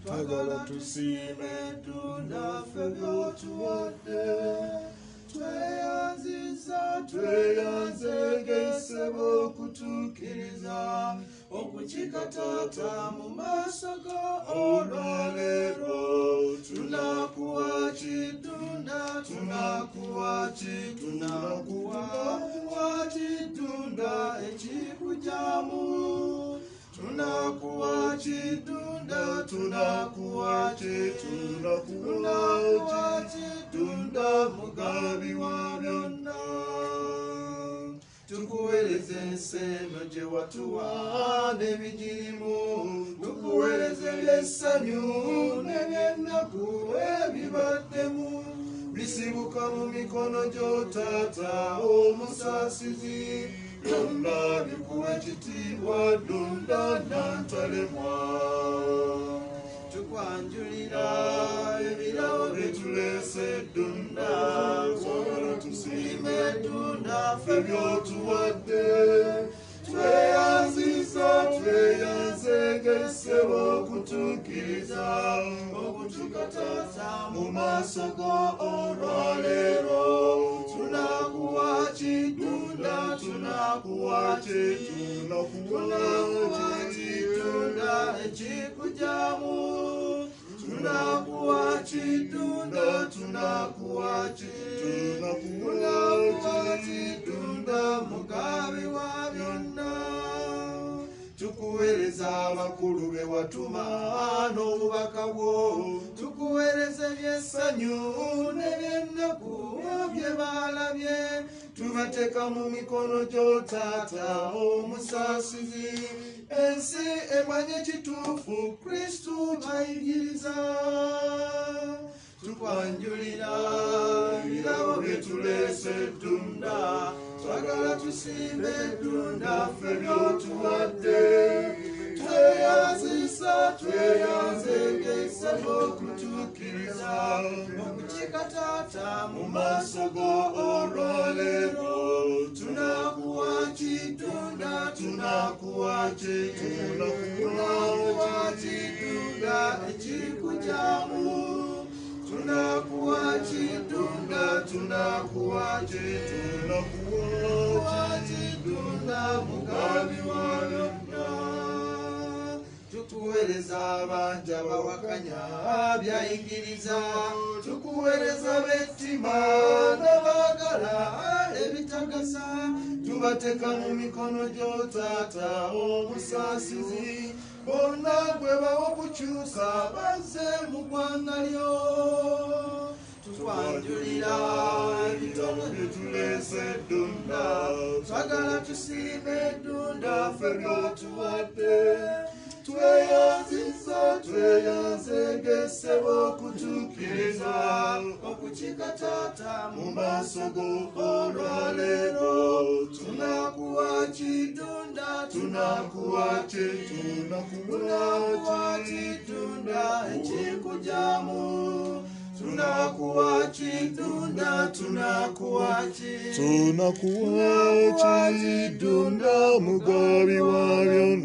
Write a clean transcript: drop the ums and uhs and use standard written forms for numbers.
twagala tusiime ddunda ffe by'otuwadde. Tweyanze ng'essebo okutuukiriza okukika Taata mu maaso go olwaleero. Tunakuwa ki ddunda, tunakuwa ki ddunda ekikugyamu. Tunakuwa ki ddunda, tunakuwa ki ddunda mugabi wa byonna. Tukuweereze ensi eno gye watuwa n'ebigirimu, tukuweereze eby'essanyu n'eby'ennaku ebibaddemu. Bisibuka mu mikono gyo Taata omusaasizi. Ddunda bikuwa ekitiibwa, ddunda nantalemwa. Tukwanjulira ebirabo bye tuleese ddunda, twagala tusiime ddunda ffe by'otuwadde. Tweyanze ng'essebo okutuukiriza okukika Taata mu maaso go olwaleero. Tunakuwa ki ddunda, tunakuwa ki ddunda ekikugyamu. Tunakuwa ki ddunda, tunakuwa ki ddunda mugabi wa byonna. Tukuweereza abakulu be watuma n'obubaka bwo, tukuweereza eby'essanyu n'eby'ennaku bye balabye. Tubateeka mu mikono gyo Taata omusaasizi. Ensi emanye ekituufu Kristu ayigiriza. Tukwanjulira ebirabo bye tuleese ddunda, twagala tusiime ddunda ffe by'otuwadde. Tweyanze ng'essebo okutuukiriza okukika Taata mu maaso go olwaleero. Tunakuwa ki ddunda, tunakuwa ki ddunda ekikugyamu. Tunakuwa ki ddunda, tunakuwa ki ddunda mugabi wa byonna. Tukuweereza abanja bawakanya byayigiriza, tukuweereza b'ettima n'abaagala ebitagasa. Tubateeka mu mikono gyo Taata omusaasizi. Bonna gwe bawa okukyusa bazze mu ggwanga lyo. Tukwanjulira ebitono bye tuleese ddunda, twagala tusiime ddunda ffe by'otuwadde. Tweyanze ng'essebo okutuukiriza okukika Taata mu maaso go olwaleero. Tunakuwa ki ddunda, tunakuwa ki ddunda ekikugyamu. Tunakuwa ki ddunda, tunakuwa ki ddunda mugabi wa byonna.